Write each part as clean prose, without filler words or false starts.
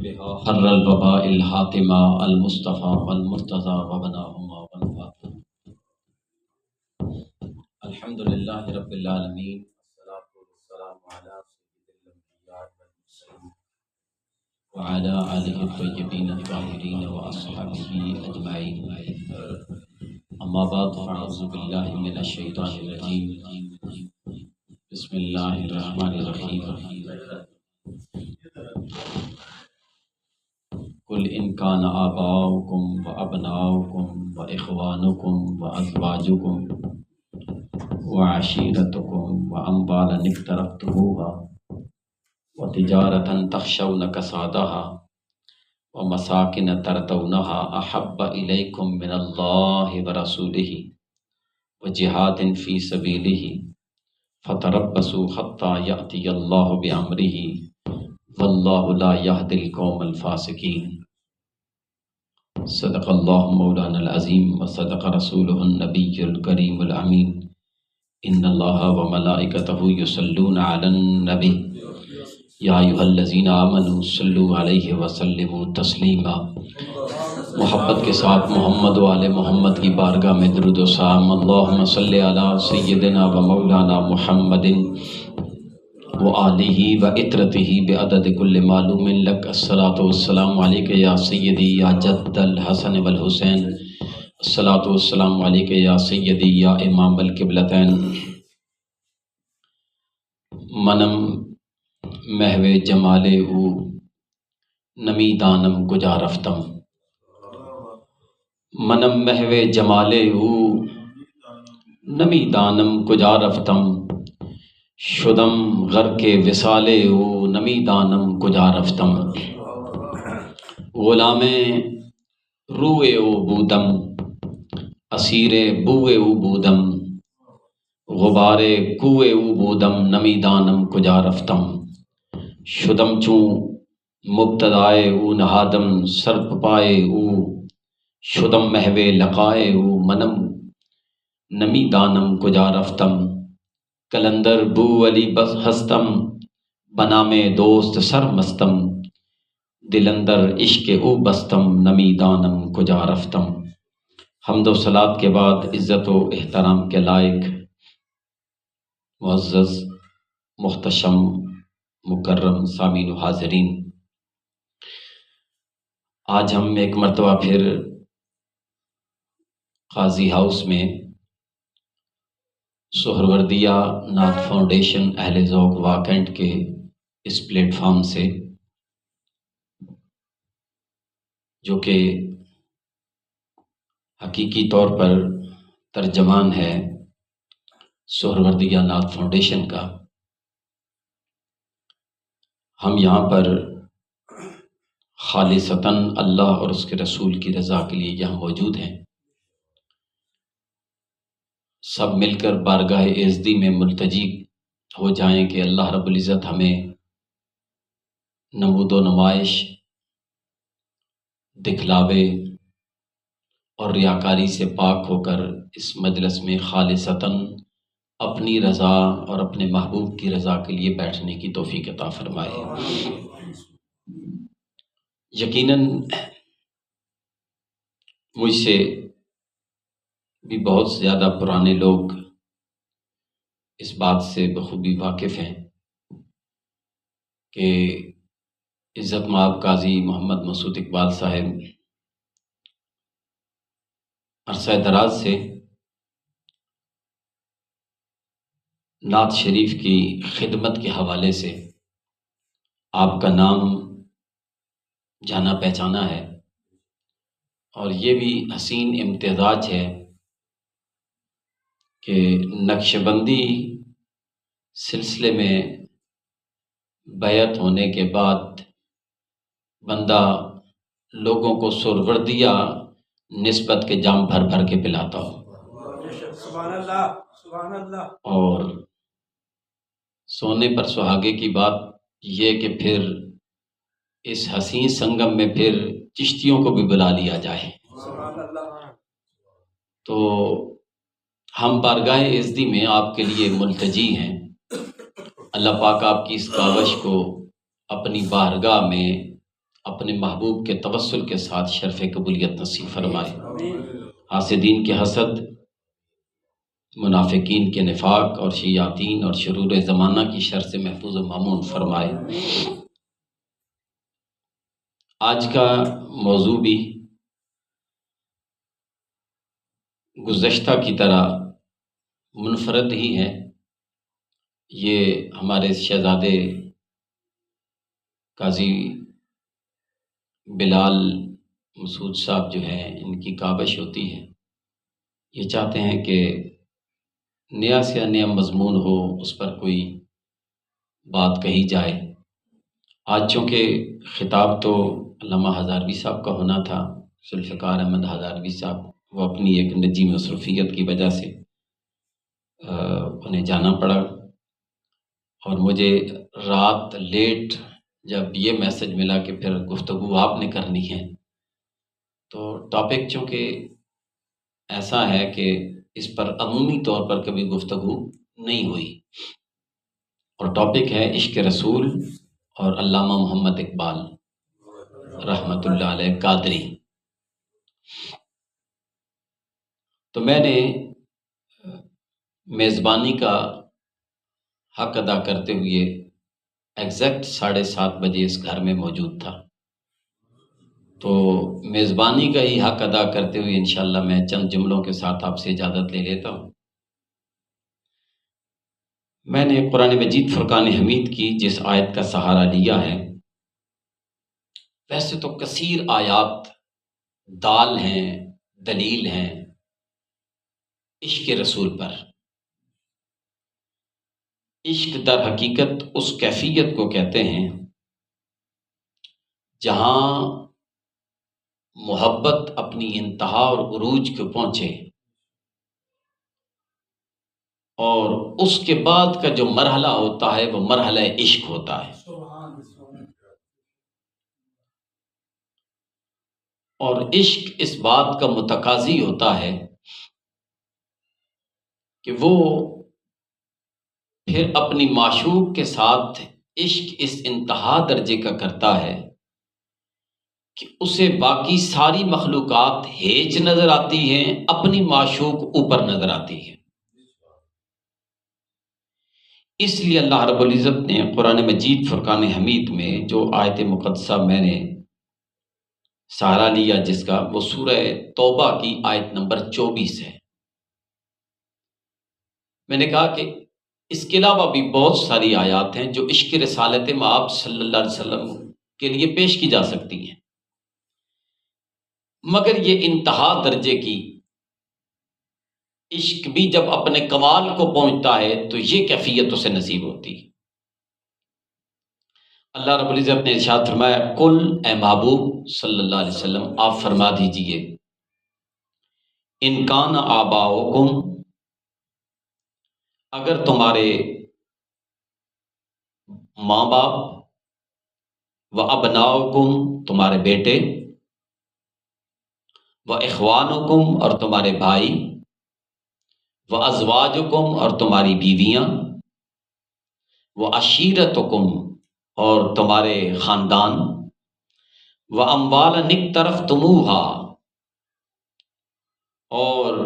بها حر الوباء الحاتمة المصطفى والمرتضى وبناهما والفاتحة. الحمد لله رب العالمين، والصلاة والسلام على سيد الأنبياء والمرسلين وعلى آله الطيبين الطاهرين وأصحابه أجمعين. أما بعد، فأعوذ بالله من الشيطان الرجيم. بسم الله الرحمن الرحيم. قل إن كان آباؤكم وأبناؤكم وإخوانكم وأزواجكم وعشيرتكم وأموالا اقترفتموها وتجارة تخشون كسادها ومساكن ترضونها أحب إليكم من الله ورسوله وجهاد في سبيله فتربصوا حتى يأتي الله بأمره والله لا يهدي القوم الفاسقين. صدق اللہ مولانا العظیم وصدق رسولہ النبی الکریم الامین. ان اللہ وملائکتہ یصلون علی النبی یا ایھا الذین آمنوا صلوا علیہ وسلموا تسلیما. محبت کے ساتھ محمد و آل محمد کی بارگاہ میں درود و سلام. اللہم صلی علی سیدنا و مولانا محمد وآلہ وعطرتہ بعدد کل معلوم لک. الصلاۃ والسلام علیک یا سیدی یا جد الحسن والحسین. الصلاۃ والسلام علیک یا سیدی یا امام القبلتین. منم محو جمال او نمی دانم کجا رفتم. منم محو جمال او نمی دانم کجا رفتم. شدم غرق وصال او نمی دانم کجا رفتم. غلام روئے او بودم اسیر بوئے او بودم. غبار کوئے او بودم نمی دانم کجا رفتم. شدم چوں مبتدائے او نہادم سرپ پائے او. شدم محو لقائے او منم نمی دانم کجا رفتم. کلندر بو علی بس ہستم بنام دوست سر مستم. دلندر عشق او بستم نمی دانم کجا رفتم. حمد و صلات کے بعد عزت و احترام کے لائق معزز محتشم مکرم سامعین و حاضرین، آج ہم ایک مرتبہ پھر قاضی ہاؤس میں سہروردیہ نعت فاؤنڈیشن اہل ذوق واکنڈ کے اس پلیٹ فارم سے، جو کہ حقیقی طور پر ترجمان ہے سہروردیہ نعت فاؤنڈیشن کا، ہم یہاں پر خالصتاً اللہ اور اس کے رسول کی رضا کے لیے یہاں موجود ہیں. سب مل کر بارگاہ ایزدی میں ملتجی ہو جائیں کہ اللہ رب العزت ہمیں نمود و نمائش، دکھلاوے اور ریاکاری سے پاک ہو کر اس مجلس میں خالصتاً اپنی رضا اور اپنے محبوب کی رضا کے لیے بیٹھنے کی توفیق عطا فرمائے. یقیناً مجھ سے بھی بہت زیادہ پرانے لوگ اس بات سے بخوبی واقف ہیں کہ عزت مآب قاضی محمد مسعود اقبال صاحب عرصہ دراز سے نعت شریف کی خدمت کے حوالے سے آپ کا نام جانا پہچانا ہے، اور یہ بھی حسین امتزاج ہے کہ نقش بندی سلسلے میں بیعت ہونے کے بعد بندہ لوگوں کو سہروردیہ نسبت کے جام بھر بھر کے پلاتا ہو، سبحان اللہ سبحان اللہ. اور سونے پر سہاگے کی بات یہ کہ پھر اس حسین سنگم میں پھر چشتیوں کو بھی بلا لیا جائے. سبحان اللہ. تو ہم بارگاہ عزدی میں آپ کے لیے ملتجی ہیں. اللہ پاک آپ کی اس کاوش کو اپنی بارگاہ میں اپنے محبوب کے توسل کے ساتھ شرف قبولیت نصیب فرمائے، آمین حاسدین کے حسد، منافقین کے نفاق اور شیاطین اور شرور زمانہ کی شر سے محفوظ و مامون فرمائے۔ آج کا موضوع بھی گزشتہ کی طرح منفرد ہی ہے۔ یہ ہمارے شہزادے قاضی بلال مسعود صاحب جو ہیں، ان کی کاوش ہوتی ہے، یہ چاہتے ہیں کہ نیا سے نیا مضمون ہو، اس پر کوئی بات کہی جائے۔ آج چونکہ خطاب تو علامہ ہزاروی صاحب کا ہونا تھا، ذوالفقار احمد ہزاروی صاحب، وہ اپنی ایک نجی مصروفیت کی وجہ سے انہیں جانا پڑا، اور مجھے رات لیٹ جب یہ میسج ملا کہ پھر گفتگو آپ نے کرنی ہے، تو ٹاپک چونکہ ایسا ہے کہ اس پر عمومی طور پر کبھی گفتگو نہیں ہوئی، اور ٹاپک ہے عشق رسول اور علامہ محمد اقبال رحمۃ اللہ علیہ قادری۔ تو میں نے میزبانی کا حق ادا کرتے ہوئے ایگزیکٹ 7:30 بجے اس گھر میں موجود تھا، تو میزبانی کا ہی حق ادا کرتے ہوئے انشاءاللہ میں چند جملوں کے ساتھ آپ سے اجازت لے لیتا ہوں۔ میں نے قرآن مجید فرقان حمید کی جس آیت کا سہارا لیا ہے، ویسے تو کثیر آیات دال ہیں، دلیل ہیں عشق رسول پر۔ عشق در حقیقت اس کیفیت کو کہتے ہیں جہاں محبت اپنی انتہا اور عروج کو پہنچے، اور اس کے بعد کا جو مرحلہ ہوتا ہے وہ مرحلہ عشق ہوتا ہے۔ اور عشق اس بات کا متقاضی ہوتا ہے کہ وہ پھر اپنی معشوق کے ساتھ عشق اس انتہا درجے کا کرتا ہے کہ اسے باقی ساری مخلوقات ہیچ نظر آتی ہیں، اپنی معشوق اوپر نظر آتی ہے۔ اس لیے اللہ رب العزت نے قرآن مجید فرقان حمید میں جو آیت مقدسہ میں نے سہارا لیا جس کا، وہ سورہ توبہ کی آیت نمبر 24 ہے۔ میں نے کہا کہ اس کے علاوہ بھی بہت ساری آیات ہیں جو عشق رسالت مآب صلی اللہ علیہ وسلم کے لیے پیش کی جا سکتی ہیں، مگر یہ انتہا درجے کی عشق بھی جب اپنے کمال کو پہنچتا ہے تو یہ کیفیت اسے نصیب ہوتی ہے۔ اللہ رب العزت نے ارشاد فرمایا، قل اے محبوب صلی اللہ علیہ وسلم آپ فرما دیجئے، ان کان آباؤکم، اگر تمہارے ماں باپ، و ابناؤکم تمہارے بیٹے، و اخوانکم اور تمہارے بھائی، و ازواجکم اور تمہاری بیویاں، و عشیرتکم اور تمہارے خاندان، و اموال اقترفتموہا اور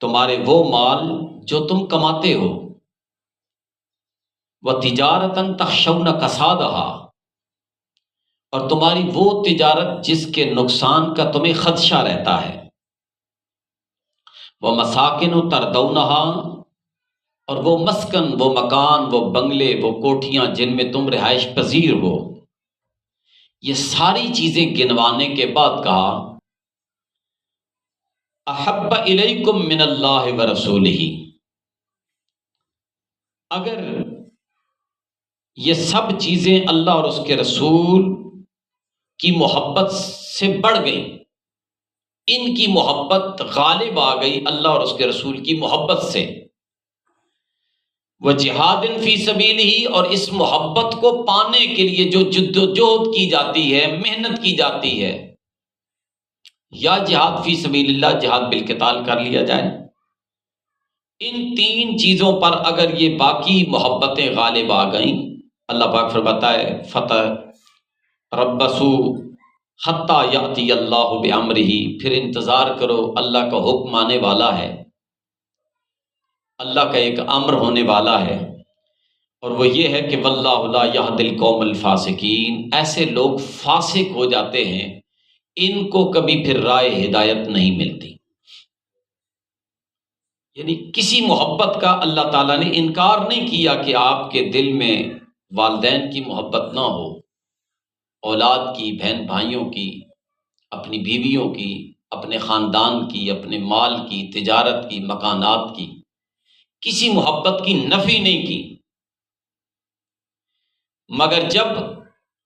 تمہارے وہ مال جو تم کماتے ہو، و تجارتاً تخشون کسادہا اور تمہاری وہ تجارت جس کے نقصان کا تمہیں خدشہ رہتا ہے، وہ مساکن تردونہا اور وہ مسکن، وہ مکان، وہ بنگلے، وہ کوٹھیاں جن میں تم رہائش پذیر ہو۔ یہ ساری چیزیں گنوانے کے بعد کہا، احب الیکم من اللہ ورسولہ، اگر یہ سب چیزیں اللہ اور اس کے رسول کی محبت سے بڑھ گئیں، ان کی محبت غالب آ گئی اللہ اور اس کے رسول کی محبت سے، وہ جہاد فی سبیلہ اور اس محبت کو پانے کے لیے جو جد و جہد کی جاتی ہے، محنت کی جاتی ہے، یا جہاد فی سبیل اللہ، جہاد بالقتال کر لیا جائے، ان تین چیزوں پر اگر یہ باقی محبتیں غالب آ گئیں، اللہ پاک فرماتا ہے فتح ربسو حتی یاتی اللہ بامرہ، پھر انتظار کرو، اللہ کا حکم آنے والا ہے، اللہ کا ایک امر ہونے والا ہے، اور وہ یہ ہے کہ واللہ لا یہدی القوم الفاسقین، ایسے لوگ فاسق ہو جاتے ہیں، ان کو کبھی پھر رائے ہدایت نہیں ملتی۔ یعنی کسی محبت کا اللہ تعالیٰ نے انکار نہیں کیا کہ آپ کے دل میں والدین کی محبت نہ ہو، اولاد کی، بہن بھائیوں کی، اپنی بیویوں کی، اپنے خاندان کی، اپنے مال کی، تجارت کی، مکانات کی، کسی محبت کی نفی نہیں کی، مگر جب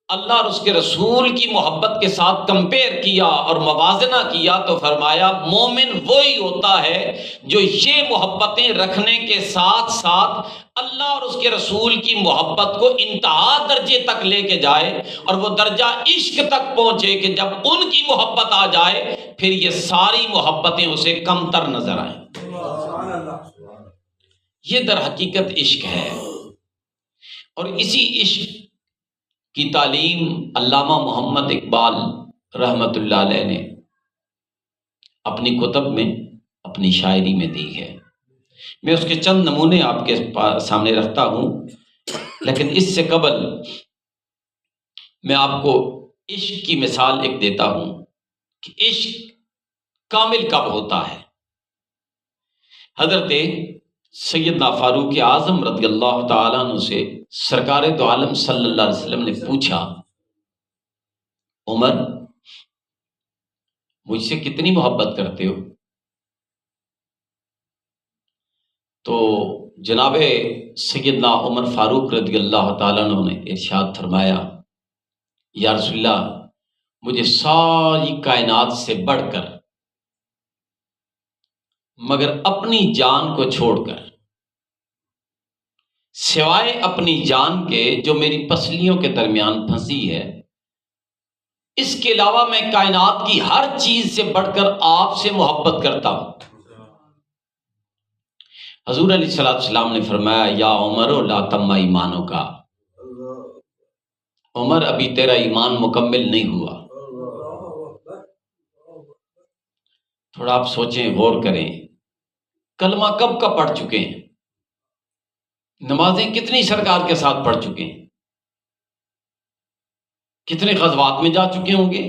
اللہ اور اس کے رسول کی محبت کے ساتھ کمپیئر کیا اور موازنہ کیا تو فرمایا مومن وہی ہوتا ہے جو یہ محبتیں رکھنے کے ساتھ ساتھ اللہ اور اس کے رسول کی محبت کو انتہا درجے تک لے کے جائے، اور وہ درجہ عشق تک پہنچے کہ جب ان کی محبت آ جائے پھر یہ ساری محبتیں اسے کم تر نظر آئیں۔ سبحان اللہ۔ یہ در حقیقت عشق ہے، اور اسی عشق کی تعلیم علامہ محمد اقبال رحمۃ اللہ علیہ نے اپنی کتب میں، اپنی شاعری میں دی ہے۔ میں اس کے چند نمونے آپ کے سامنے رکھتا ہوں، لیکن اس سے قبل میں آپ کو عشق کی مثال ایک دیتا ہوں کہ عشق کامل کب ہوتا ہے۔ حضرت سیدنا فاروق اعظم رضی اللہ تعالیٰ عنہ سے سرکار دو عالم صلی اللہ علیہ وسلم نے پوچھا، عمر مجھ سے کتنی محبت کرتے ہو؟ تو جناب سیدنا عمر فاروق رضی اللہ تعالیٰ عنہ نے ارشاد فرمایا، یا رسول اللہ مجھے ساری کائنات سے بڑھ کر، مگر اپنی جان کو چھوڑ کر، سوائے اپنی جان کے جو میری پسلیوں کے درمیان پھنسی ہے، اس کے علاوہ میں کائنات کی ہر چیز سے بڑھ کر آپ سے محبت کرتا ہوں۔ حضور علیہ الصلوۃ والسلام نے فرمایا، یا عمر لا تم ایمانوں کا، عمر ابھی تیرا ایمان مکمل نہیں ہوا۔ تھوڑا آپ سوچیں، غور کریں، کلمہ کب کا پڑھ چکے ہیں، نمازیں کتنی سرکار کے ساتھ پڑھ چکے ہیں، کتنے غزوات میں جا چکے ہوں گے،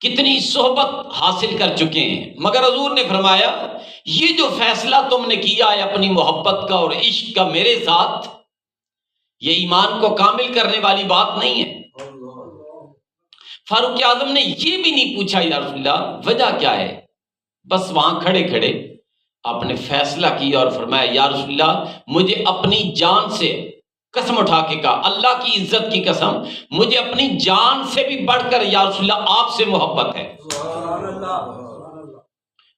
کتنی صحبت حاصل کر چکے ہیں، مگر حضور نے فرمایا یہ جو فیصلہ تم نے کیا ہے اپنی محبت کا اور عشق کا میرے ساتھ، یہ ایمان کو کامل کرنے والی بات نہیں ہے۔ فاروق اعظم نے یہ بھی نہیں پوچھا یا رسول اللہ وجہ کیا ہے، بس وہاں کھڑے کھڑے آپ نے فیصلہ کیا اور فرمایا، یا رسول اللہ مجھے اپنی جان سے، قسم اٹھا کے کہا، اللہ کی عزت کی قسم، مجھے اپنی جان سے بھی بڑھ کر یا رسول اللہ آپ سے محبت ہے۔ سبحان اللہ۔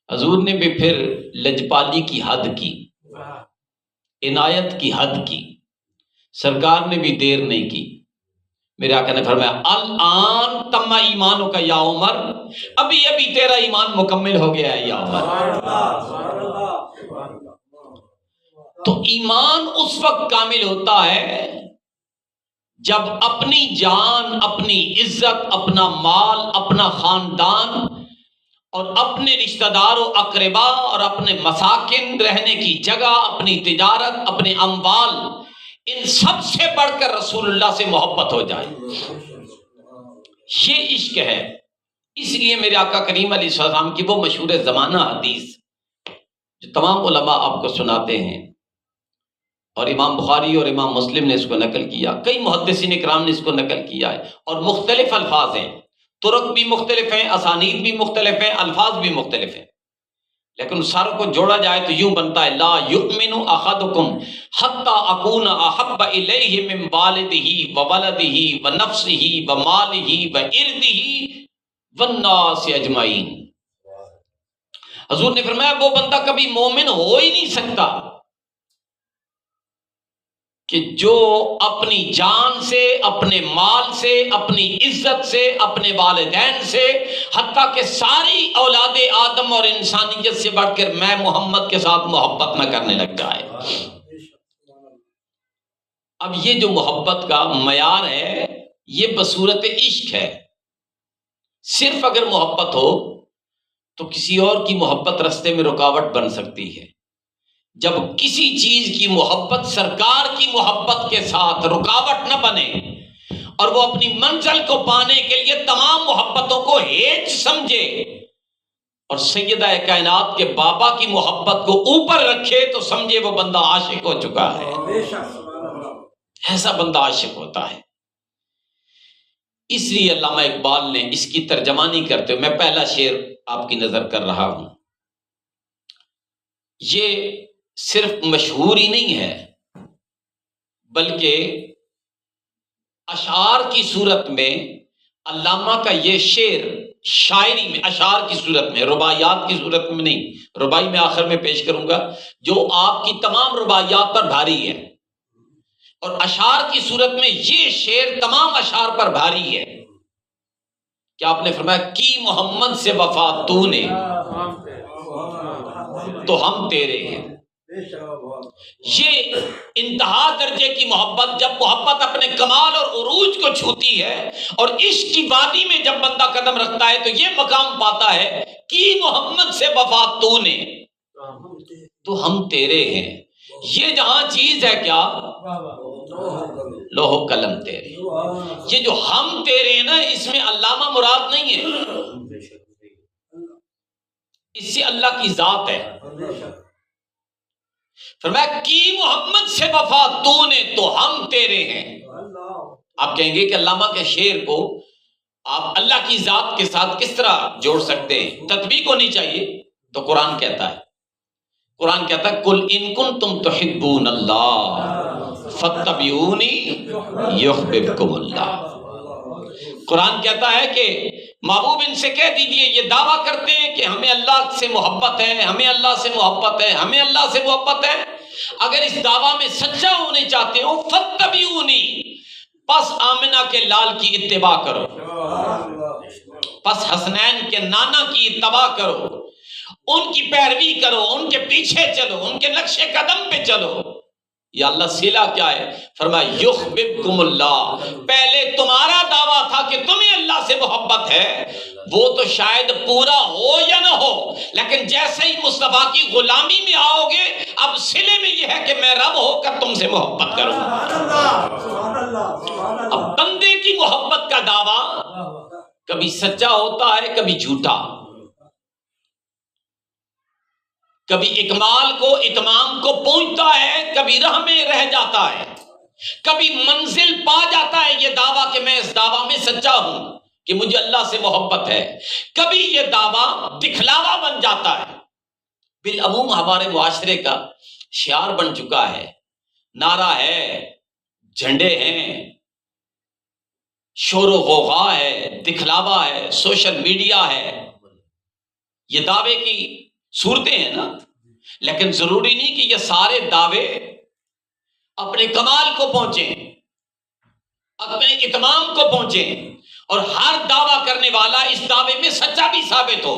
حضور نے بھی پھر لجپالی کی حد کی، عنایت کی حد کی، سرکار نے بھی دیر نہیں کی، میرے آقا نے فرمایا الآن تم ایمانوں کا یا عمر، ابھی ابھی تیرا ایمان مکمل ہو گیا ہے یا عمر۔ تو ایمان اس وقت کامل ہوتا ہے جب اپنی جان، اپنی عزت، اپنا مال، اپنا خاندان اور اپنے رشتہ دار و اقربا اور اپنے مساکن، رہنے کی جگہ، اپنی تجارت، اپنے اموال، ان سب سے بڑھ کر رسول اللہ سے محبت ہو جائے، یہ عشق ہے۔ اس لیے میرے آقا کریم علیہ السلام کی وہ مشہور زمانہ حدیث جو تمام علماء آپ کو سناتے ہیں، اور امام بخاری اور امام مسلم نے اس کو نقل کیا، کئی محدثین اکرام نے اس کو نقل کیا ہے، اور مختلف الفاظ ہیں، طرق بھی مختلف ہیں، اسانید بھی مختلف ہیں، الفاظ بھی مختلف ہیں، لیکن ساروں کو جوڑا جائے تو یوں بنتا ہے، لا یؤمن احدکم حتی اکون احب الیہ من والدہ وولدہ ونفسہ ومالہ وعرضہ والناس اجمعین۔ حضور نے فرمایا وہ بندہ کبھی مومن ہو ہی نہیں سکتا کہ جو اپنی جان سے، اپنے مال سے، اپنی عزت سے، اپنے والدین سے، حتیٰ کہ ساری اولاد آدم اور انسانیت سے بڑھ کر میں محمد کے ساتھ محبت نہ کرنے لگ جائے۔ اب یہ جو محبت کا معیار ہے یہ بصورت عشق ہے. صرف اگر محبت ہو تو کسی اور کی محبت رستے میں رکاوٹ بن سکتی ہے. جب کسی چیز کی محبت سرکار کی محبت کے ساتھ رکاوٹ نہ بنے اور وہ اپنی منزل کو پانے کے لیے تمام محبتوں کو ہیچ سمجھے اور سیدہ کائنات کے بابا کی محبت کو اوپر رکھے تو سمجھے وہ بندہ عاشق ہو چکا ہے. ایسا بندہ عاشق ہوتا ہے. اس لیے علامہ اقبال نے اس کی ترجمانی کرتے ہوئے، میں پہلا شعر آپ کی نظر کر رہا ہوں، یہ صرف مشہور ہی نہیں ہے بلکہ اشعار کی صورت میں علامہ کا یہ شعر شاعری میں، اشعار کی صورت میں، رباعیات کی صورت میں نہیں، رباعی میں آخر میں پیش کروں گا جو آپ کی تمام رباعیات پر بھاری ہے، اور اشعار کی صورت میں یہ شعر تمام اشعار پر بھاری ہے کہ آپ نے فرمایا کی محمد سے وفا تو نے تو ہم تیرے ہیں. یہ انتہا درجے کی محبت، جب محبت اپنے کمال اور عروج کو چھوتی ہے اور عشق کی وادی میں جب بندہ قدم رکھتا ہے تو یہ مقام پاتا ہے کہ محمد سے وفا تو نے تو ہم تیرے ہیں. یہ جہاں چیز ہے کیا، لوح و قلم تیرے. یہ جو ہم تیرے ہیں نا، اس میں علامہ مراد نہیں ہے، اس سے اللہ کی ذات ہے. فرمایا کی محمد سے وفا تو نے تو ہم تیرے ہیں. آپ کہیں گے کہ علامہ کے شعر کو آپ اللہ کی ذات کے ساتھ کس طرح جوڑ سکتے ہیں، تطبیق ہونی چاہیے. تو قرآن کہتا ہے، قرآن کہتا ہے قل ان کنتم تحبون اللہ فاتبعونی یحببکم اللہ. قرآن کہتا ہے کہ محبوب ان سے کہہ دیجئے، یہ دعویٰ کرتے ہیں کہ ہمیں اللہ سے محبت ہے، ہمیں اللہ سے محبت ہے، ہمیں اللہ سے محبت ہے. اگر اس دعویٰ میں سچا ہونے چاہتے ہو فاتبعونی، پس آمنہ کے لال کی اتباع کرو، پس حسنین کے نانا کی اتباع کرو، ان کی پیروی کرو، ان کے پیچھے چلو، ان کے نقش قدم پہ چلو. یا اللہ سلا کیا ہے؟ فرمایا یحببکم اللہ. پہلے تمہارا دعویٰ تھا کہ تمہیں اللہ سے محبت ہے، وہ تو شاید پورا ہو یا نہ ہو، لیکن جیسے ہی مصطفیٰ کی غلامی میں آؤ گے اب صلے میں یہ ہے کہ میں رب ہو کر تم سے محبت کروں. اب بندے کی محبت کا دعویٰ کبھی سچا ہوتا ہے، کبھی جھوٹا، کبھی اکمال کو اتمام کو پہنچتا ہے، کبھی راہ میں رہ جاتا ہے، کبھی منزل پا جاتا ہے یہ دعویٰ کہ میں اس دعویٰ میں سچا ہوں کہ مجھے اللہ سے محبت ہے، کبھی یہ دعویٰ دکھلاوا بن جاتا ہے. بالعموم ہمارے معاشرے کا شعار بن چکا ہے، نعرہ ہے، جھنڈے ہیں، شور و غوغا ہے، دکھلاوا ہے، سوشل میڈیا ہے، یہ دعوے کی صورتیں ہیں نا. لیکن ضروری نہیں کہ یہ سارے دعوے اپنے کمال کو پہنچیں، اپنے اتمام کو پہنچیں اور ہر دعویٰ کرنے والا اس دعوے میں سچا بھی ثابت ہو.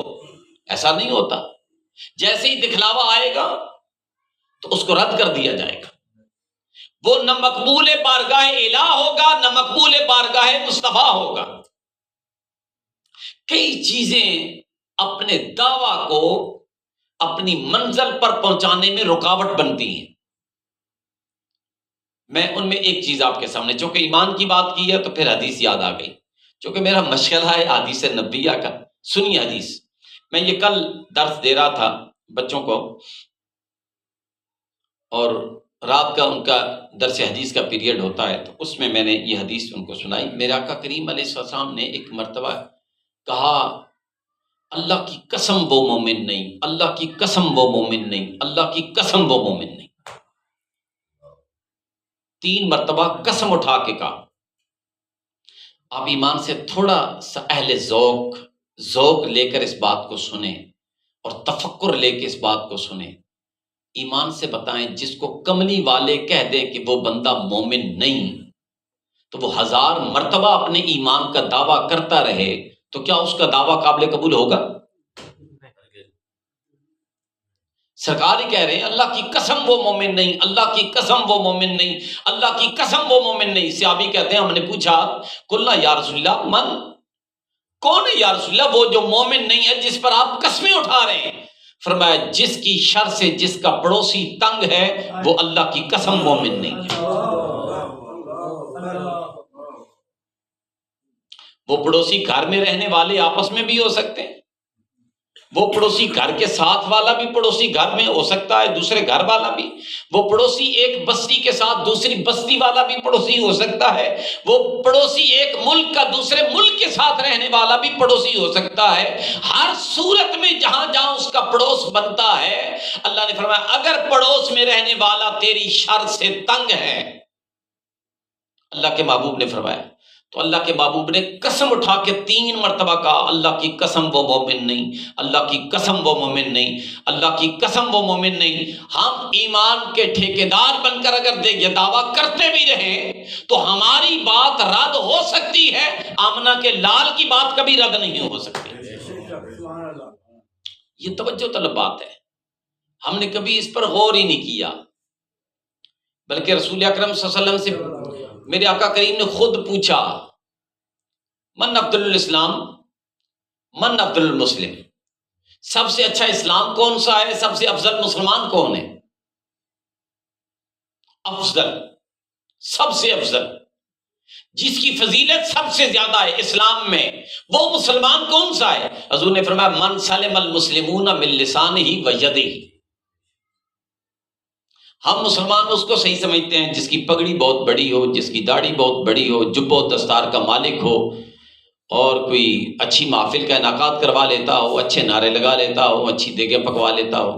ایسا نہیں ہوتا. جیسے ہی دکھلاوا آئے گا تو اس کو رد کر دیا جائے گا. وہ نہ مقبول بارگاہ الہ ہوگا، نہ مقبول بارگاہ مصطفیٰ ہوگا. کئی چیزیں اپنے دعویٰ کو اپنی منزل پر پہنچانے میں رکاوٹ بنتی ہیں. میں ان میں ایک چیز آپ کے سامنے، چونکہ ایمان کی بات کی ہے تو پھر حدیث یاد آ گئی، چونکہ میرا مشغلہ ہے حدیث نبویہ کا. سنی حدیث، میں یہ کل درس دے رہا تھا بچوں کو اور رات کا ان کا درس حدیث کا پیریڈ ہوتا ہے، تو اس میں نے یہ حدیث ان کو سنائی. میرے آقا کریم علیہ السلام نے ایک مرتبہ کہا اللہ کی قسم وہ مومن نہیں، اللہ کی قسم وہ مومن نہیں، اللہ کی قسم وہ مومن نہیں. 3 مرتبہ قسم اٹھا کے کہا. آپ ایمان سے تھوڑا سا اہل ذوق لے کر اس بات کو سنیں اور تفکر لے کے اس بات کو سنیں. ایمان سے بتائیں، جس کو کملی والے کہہ دیں کہ وہ بندہ مومن نہیں تو وہ 1000 مرتبہ اپنے ایمان کا دعویٰ کرتا رہے تو کیا اس کا دعویٰ قابل قبول ہوگا؟ سرکار ہی کہہ رہے ہیں اللہ کی قسم وہ مومن نہیں، اللہ کی قسم وہ مومن نہیں، اللہ کی قسم وہ مومن نہیں۔ صحابی کہتے ہیں ہم نے پوچھا قلنا یا رسول اللہ من، کون ہے یا رسول اللہ وہ جو مومن نہیں ہے جس پر آپ قسمیں اٹھا رہے ہیں؟ فرمایا جس کی شر سے جس کا پڑوسی تنگ ہے وہ اللہ کی قسم مومن نہیں ہے۔ وہ پڑوسی گھر میں رہنے والے آپس میں بھی ہو سکتے ہیں، وہ پڑوسی گھر کے ساتھ والا بھی پڑوسی گھر میں ہو سکتا ہے، دوسرے گھر والا بھی، وہ پڑوسی ایک بستی کے ساتھ دوسری بستی والا بھی پڑوسی ہو سکتا ہے، وہ پڑوسی ایک ملک کا دوسرے ملک کے ساتھ رہنے والا بھی پڑوسی ہو سکتا ہے۔ ہر صورت میں جہاں جہاں اس کا پڑوس بنتا ہے، اللہ نے فرمایا اگر پڑوس میں رہنے والا تیری شر سے تنگ ہے، اللہ کے محبوب نے فرمایا، تو اللہ کے محبوب نے قسم اٹھا کے 3 مرتبہ کہا اللہ کی قسم وہ مومن نہیں، اللہ کی قسم وہ مومن نہیں، اللہ کی قسم وہ مومن نہیں۔ ہم ایمان کے ٹھیکیدار بن کر اگر یہ دعویٰ کرتے بھی رہیں تو ہماری بات رد ہو سکتی ہے، آمنہ کے لال کی بات کبھی رد نہیں ہو سکتی۔ یہ توجہ طلب بات ہے، ہم نے کبھی اس پر غور ہی نہیں کیا، بلکہ رسول اکرم صلی اللہ علیہ وسلم سے میرے آقا کریم نے خود پوچھا من افضل الاسلام من افضل المسلم، سب سے اچھا اسلام کون سا ہے، سب سے افضل مسلمان کون ہے؟ افضل، سب سے افضل، جس کی فضیلت سب سے زیادہ ہے اسلام میں، وہ مسلمان کون سا ہے؟ حضور نے فرمایا من سلم المسلمون من لسانہ و یدہ۔ ہم مسلمان اس کو صحیح سمجھتے ہیں جس کی پگڑی بہت بڑی ہو، جس کی داڑھی بہت بڑی ہو، جب و دستار کا مالک ہو، اور کوئی اچھی محفل کا انعقاد کروا لیتا ہو، اچھے نعرے لگا لیتا ہو، اچھی دیگیں پکوا لیتا ہو۔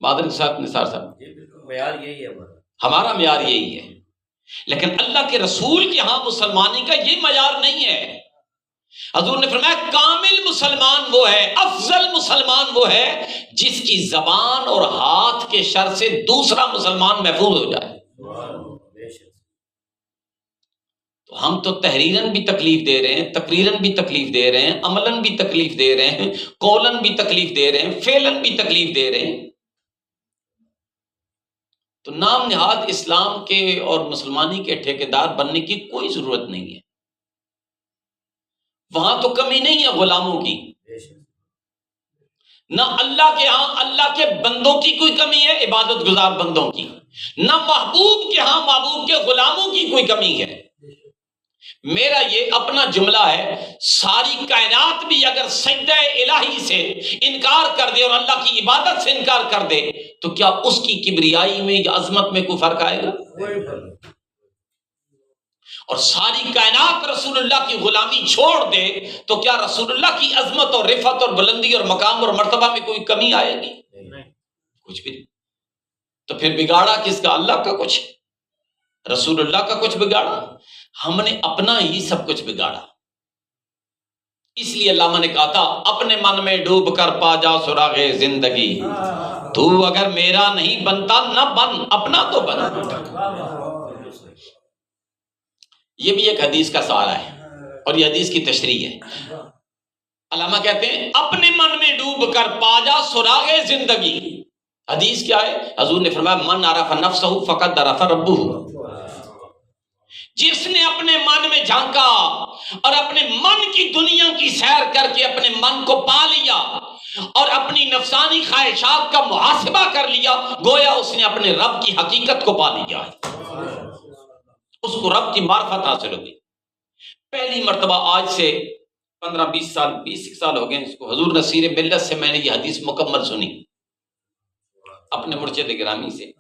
مادر کے ساتھ نثار صاحب معیار یہی ہے ہمارا معیار یہی ہے، لیکن اللہ کے رسول کے ہاں مسلمانی کا یہ معیار نہیں ہے۔ حضور نے فرمایا کامل مسلمان وہ ہے، افضل مسلمان وہ ہے جس کی زبان اور ہاتھ کے شر سے دوسرا مسلمان محفوظ ہو جائے۔ تو ہم تو تحریراً بھی تکلیف دے رہے ہیں، تقریراً بھی تکلیف دے رہے ہیں، عملاً بھی تکلیف دے رہے ہیں، قولاً بھی تکلیف دے رہے ہیں، فعلاً بھی تکلیف دے رہے ہیں۔ تو نام نہاد اسلام کے اور مسلمانی کے ٹھیکیدار بننے کی کوئی ضرورت نہیں ہے، وہاں تو کمی نہیں ہے غلاموں کی، نہ اللہ کے ہاں اللہ کے بندوں کی کوئی کمی ہے، عبادت گزار بندوں کی، نہ محبوب کے ہاں محبوب کے غلاموں کی کوئی کمی ہے۔ میرا یہ اپنا جملہ ہے، ساری کائنات بھی اگر سجدہ الہی سے انکار کر دے اور اللہ کی عبادت سے انکار کر دے تو کیا اس کی کبریائی میں یا عظمت میں کوئی فرق آئے گا؟ اور ساری کائنات رسول اللہ کی غلامی چھوڑ دے تو کیا رسول اللہ کی عظمت اور رفعت اور بلندی اور مقام اور مرتبہ میں کوئی کمی آئے گی؟ کچھ بھی نہیں۔ تو پھر بگاڑا کس کا؟ اللہ کا کچھ، رسول اللہ کا کچھ بگاڑا؟ ہم نے اپنا ہی سب کچھ بگاڑا۔ اس لیے علامہ نے کہا تھا اپنے من میں ڈوب کر پا جا سراغ زندگی، تو اگر میرا نہیں بنتا نہ بن، اپنا تو بن۔ یہ بھی ایک حدیث کا سہارا ہے اور یہ حدیث کی تشریح ہے۔ علامہ کہتے ہیں اپنے من میں ڈوب کر پا جا سراغ زندگی۔ حدیث کیا ہے؟ حضور نے فرمایا من عرف نفسہ فقد عرف ربہ، جس نے اپنے من میں جھانکا اور اپنے من کی دنیا کی سیر کر کے اپنے من کو پا لیا اور اپنی نفسانی خواہشات کا محاسبہ کر لیا، گویا اس نے اپنے رب کی حقیقت کو پا لیا ہے، اس کو رب کی معرفت حاصل ہوگی۔ پہلی مرتبہ آج سے 15-20 سال 20 سال ہو گئے اس کو حضور نصیر ملت سے میں نے یہ حدیث مکمل سنی، اپنے مرشد گرامی سے۔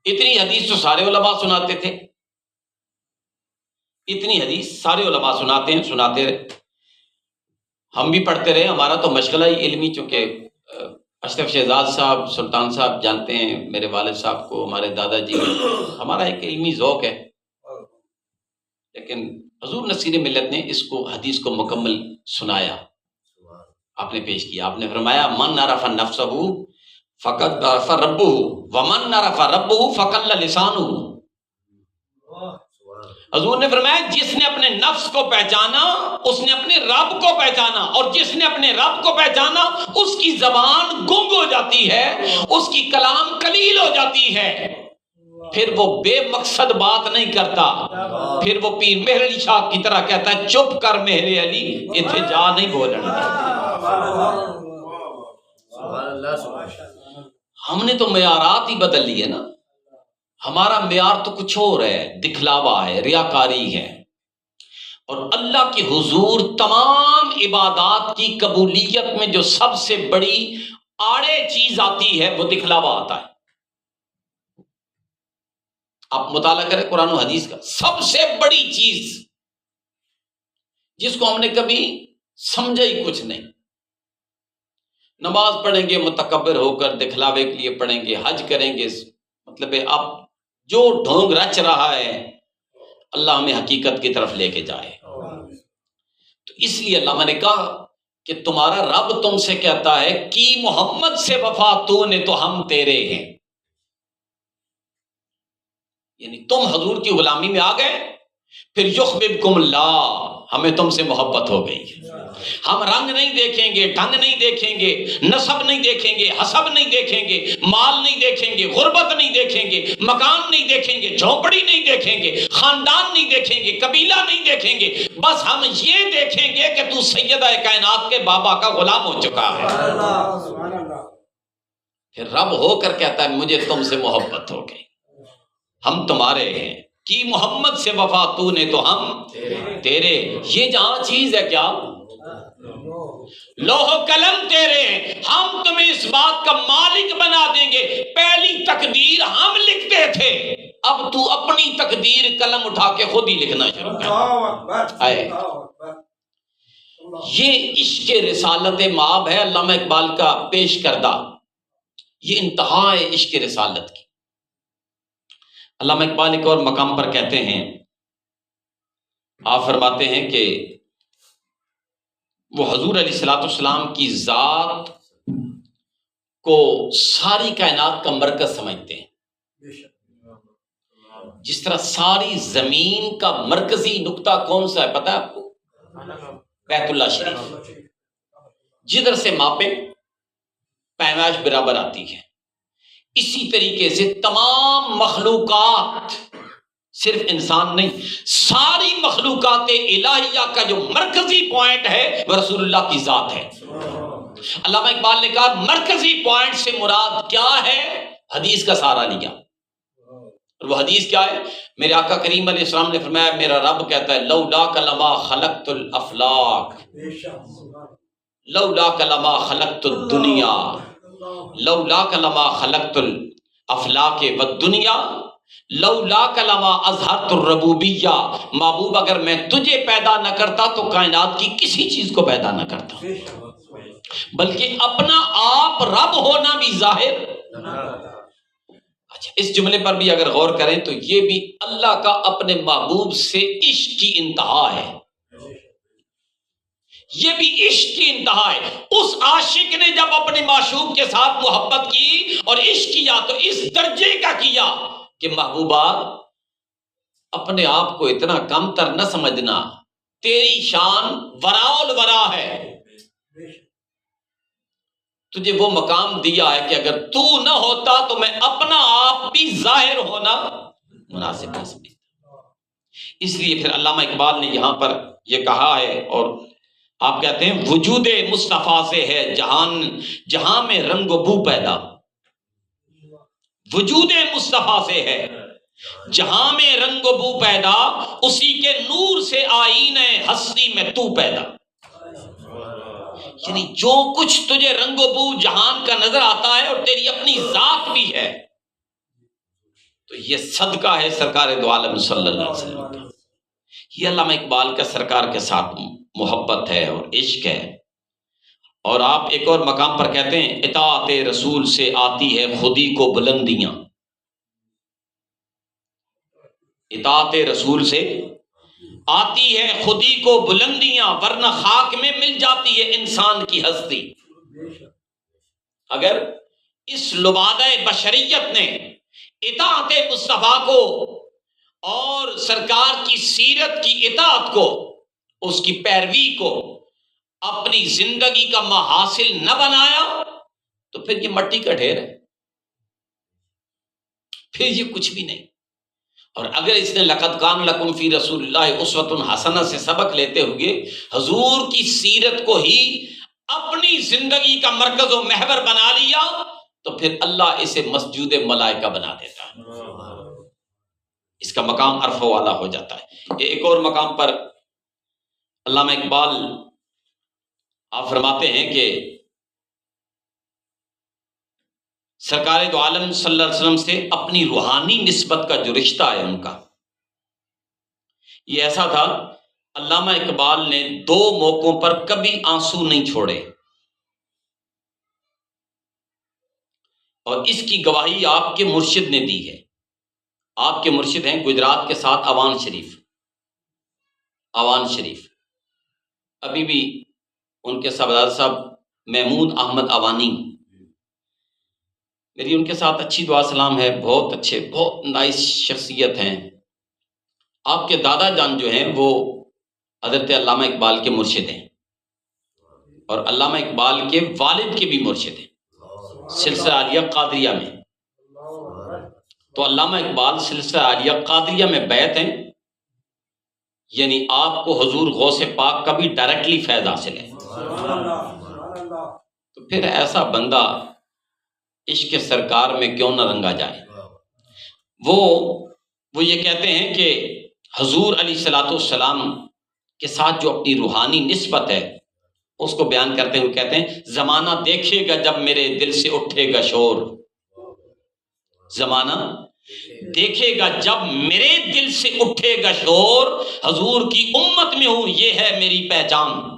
اتنی حدیث تو سارے علماء سناتے تھے، اتنی حدیث سارے علماء سناتے ہیں، سناتے رہے، ہم بھی پڑھتے رہے۔ ہمارا تو مشغلہ ہی علمی، چونکہ اشرف شہزاد صاحب سلطان صاحب جانتے ہیں میرے والد صاحب کو، ہمارے دادا جی، ہمارا ایک علمی ذوق ہے، لیکن حضور نصیر ملت نے اس کو حدیث کو مکمل سنایا، آپ نے پیش کیا۔ آپ نے فرمایا من عرف نفسہ فقد عرف ربہ ومن عرف ربہ فقل لسانہ۔ حضور نے فرمایا جس نے اپنے نفس کو پہچانا اس نے اپنے رب کو پہچانا، اور جس نے اپنے رب کو پہچانا اس کی زبان گنگ ہو جاتی ہے، اس کی کلام قلیل ہو جاتی ہے، پھر وہ بے مقصد بات نہیں کرتا، پھر وہ پیر مہر علی شاہ کی طرح کہتا ہے چپ کر مہر علی اتھے جا نہیں بولنا۔ ہم نے تو معیارات ہی بدل لیے نا، ہمارا معیار تو کچھ اور ہے، دکھلاوا ہے، ریاکاری ہے، اور اللہ کے حضور تمام عبادات کی قبولیت میں جو سب سے بڑی آڑے چیز آتی ہے وہ دکھلاوا آتا ہے۔ آپ مطالعہ کریں قرآن و حدیث کا، سب سے بڑی چیز جس کو ہم نے کبھی سمجھا ہی کچھ نہیں، نماز پڑھیں گے متکبر ہو کر دکھلاوے کے لیے پڑھیں گے، حج کریں گے، مطلب اب جو ڈھونگ رچ رہا ہے اللہ ہمیں حقیقت کی طرف لے کے جائے۔ تو اس لیے علامہ نے کہا کہ تمہارا رب تم سے کہتا ہے کہ محمد سے وفا تو نے تو ہم تیرے ہیں، یعنی تم حضور کی غلامی میں آ گئے، پھر یحببکم اللہ، ہمیں تم سے محبت ہو گئی، ہم رنگ نہیں دیکھیں گے، ڈھنگ نہیں دیکھیں گے، نسب نہیں دیکھیں گے، حسب نہیں دیکھیں گے، مال نہیں دیکھیں گے، غربت نہیں دیکھیں گے، مکان نہیں دیکھیں گے، جھونپڑی نہیں دیکھیں گے، خاندان نہیں دیکھیں گے، قبیلہ نہیں دیکھیں گے، بس ہم یہ دیکھیں گے کہ تو سیدہ کائنات کے بابا کا غلام ہو چکا ہے۔ پھر رب ہو کر کہتا ہے مجھے تم سے محبت ہو گئی، ہم تمہارے ہیں، کہ محمد سے وفا تو نے تو ہم تیرے۔ یہ جہاں چیز ہے کیا، لوح و قلم تیرے ہیں، ہم تمہیں اس بات کا مالک بنا دیں گے، پہلی تقدیر ہم لکھتے تھے، اب تو اپنی تقدیر قلم اٹھا کے خود ہی لکھنا شروع کر۔ یہ عشق رسالت مآب ہے علامہ اقبال کا پیش کردہ، یہ انتہا ہے عشق رسالت کی۔ علامہ اقبال ایک اور مقام پر کہتے ہیں، آپ فرماتے ہیں کہ وہ حضور علیہ الصلوۃ والسلام کی ذات کو ساری کائنات کا مرکز سمجھتے ہیں، جس طرح ساری زمین کا مرکزی نقطہ کون سا ہے پتہ ہے آپ کو؟ بیت اللہ شریف، جدھر سے ماپے پیمائش برابر آتی ہے۔ اسی طریقے سے تمام مخلوقات، صرف انسان نہیں، ساری مخلوقات الہیہ کا جو مرکزی پوائنٹ ہے وہ رسول اللہ کی ذات ہے۔ علامہ اقبال نے کہا مرکزی پوائنٹ سے مراد کیا ہے، حدیث کا سہارا لیا، اور وہ حدیث کیا ہے؟ میرے آقا کریم علیہ السلام نے فرمایا میرا رب کہتا ہے لولاک لما خلقت الافلاک، لولاک لما خلقت الدنیا، لولاک لما خلقت الافلاک والدنیا، لولاک لما اظہرت الربوبیہ، محبوب اگر میں تجھے پیدا نہ کرتا تو کائنات کی کسی چیز کو پیدا نہ کرتا، بلکہ اپنا آپ رب ہونا بھی ظاہر۔ اچھا، اس جملے پر بھی اگر غور کریں تو یہ بھی اللہ کا اپنے محبوب سے عشق کی انتہا ہے، یہ بھی عشق کی انتہا ہے۔ اس عاشق نے جب اپنے معشوق کے ساتھ محبت کی اور عشق کیا تو اس درجے کا کیا کہ محبوبہ اپنے آپ کو اتنا کم تر نہ سمجھنا، تیری شان وراء الورا ہے، تجھے وہ مقام دیا ہے کہ اگر تو نہ ہوتا تو میں اپنا آپ بھی ظاہر ہونا مناسب نہ سمجھتا۔ اس لیے پھر علامہ اقبال نے یہاں پر یہ کہا ہے، اور آپ کہتے ہیں وجود مصطفیٰ سے ہے جہاں میں رنگ و بو پیدا، وجود مصطفیٰ سے ہے جہاں میں رنگ و بو پیدا، اسی کے نور سے آئینہ ہستی میں تو پیدا۔ یعنی جو کچھ تجھے رنگ و بو جہان کا نظر آتا ہے اور تیری اپنی ذات بھی ہے، تو یہ صدقہ ہے سرکار دو عالم صلی اللہ علیہ وسلم کا۔ یہ علامہ اقبال کا سرکار کے ساتھ محبت ہے اور عشق ہے۔ اور آپ ایک اور مقام پر کہتے ہیں اطاعت رسول سے آتی ہے خودی کو بلندیاں، اطاعت رسول سے آتی ہے خودی کو بلندیاں، ورنہ خاک میں مل جاتی ہے انسان کی ہستی۔ اگر اس لبادہ بشریت نے اطاعت مصطفیٰ کو اور سرکار کی سیرت کی اطاعت کو، اس کی پیروی کو اپنی زندگی کا محاصل نہ بنایا تو پھر یہ مٹی کا ڈھیر ہے، پھر یہ کچھ بھی نہیں۔ اور اگر اس نے لقد کان لکم فی رسول اللہ اسوۃ حسنہ سے سبق لیتے ہوئے حضور کی سیرت کو ہی اپنی زندگی کا مرکز و محور بنا لیا تو پھر اللہ اسے مسجود ملائکہ بنا دیتا ہے، اس کا مقام عرف والا ہو جاتا ہے۔ ایک اور مقام پر علامہ اقبال آپ فرماتے ہیں کہ سرکار دو عالم صلی اللہ علیہ وسلم سے اپنی روحانی نسبت کا جو رشتہ ہے ان کا، یہ ایسا تھا، علامہ اقبال نے 2 موقعوں پر کبھی آنسو نہیں چھوڑے، اور اس کی گواہی آپ کے مرشد نے دی ہے۔ آپ کے مرشد ہیں گجرات کے ساتھ اوان شریف، ابھی بھی ان کے صاحبزادہ صاحب محمود احمد اوانی، میری ان کے ساتھ اچھی دعا سلام ہے، بہت اچھے، بہت نائس شخصیت ہیں۔ آپ کے دادا جان جو ہیں وہ حضرت علامہ اقبال کے مرشد ہیں، اور علامہ اقبال کے والد کے بھی مرشد ہیں سلسلہ عالیہ قادریہ میں۔ تو علامہ اقبال سلسلہ عالیہ قادریہ میں بیعت ہیں، یعنی آپ کو حضور غوث پاک کا بھی ڈائریکٹلی فیض حاصل ہے۔ تو پھر ایسا بندہ عشق سرکار میں کیوں نہ رنگا جائے۔ وہ یہ کہتے ہیں کہ حضور علیہ الصلوۃ والسلام کے ساتھ جو اپنی روحانی نسبت ہے اس کو بیان کرتے ہوئے کہتے ہیں زمانہ دیکھے گا جب میرے دل سے اٹھے گا شور، زمانہ دیکھے گا جب میرے دل سے اٹھے گا شور، حضور کی امت میں ہوں یہ ہے میری پہچان۔